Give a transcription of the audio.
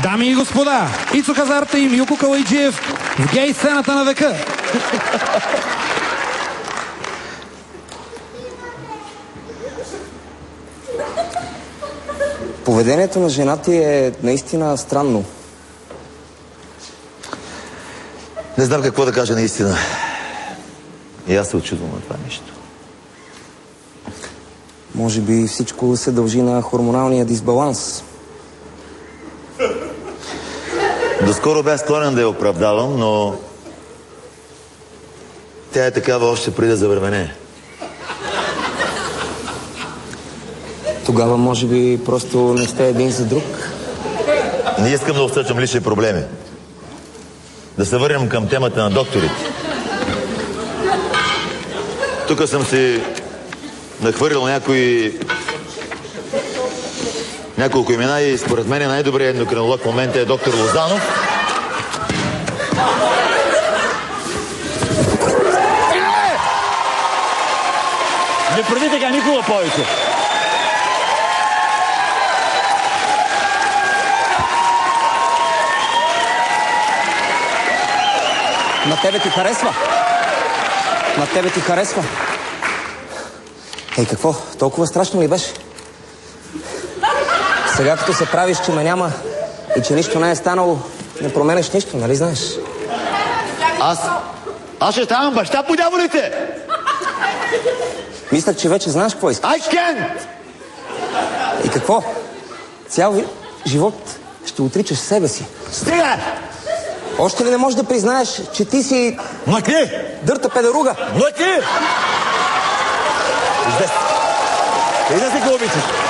Дами и господа, Ицо Хазарта и Милко Калайджиев в гей сцената на века. Поведението на жена ти е наистина странно. Не знам какво да кажа наистина. И аз се очудвам на това нещо. Може би всичко се дължи на хормоналния дисбаланс. Доскоро бях склонен да я оправдавам, но тя е такава още преди да завременее. Тогава може би просто не сте един за друг. Не искам да обсъждам лични проблеми. Да се върнем към темата на докторите. Тук съм си нахвърлил няколко имена и според мен най-добрият ендокринолог в момента е доктор Лозанов. Не прави така никога повече. На тебе ти харесва? На тебе ти харесва? Ей, какво? Толкова страшно ли беше? Сега като се правиш, че ме няма и че нищо не е станало, не променеш нищо, нали знаеш? Аз ще ставам баща по дяволите! Мислях, че вече знаеш какво искаш. I can't! И какво? Цял живот ще отричаш себе си. Стига! Още ли не можеш да признаеш, че ти си... Мъкни! Дърта педеруга! Мъкни! Излез! Излез, ако обичаш!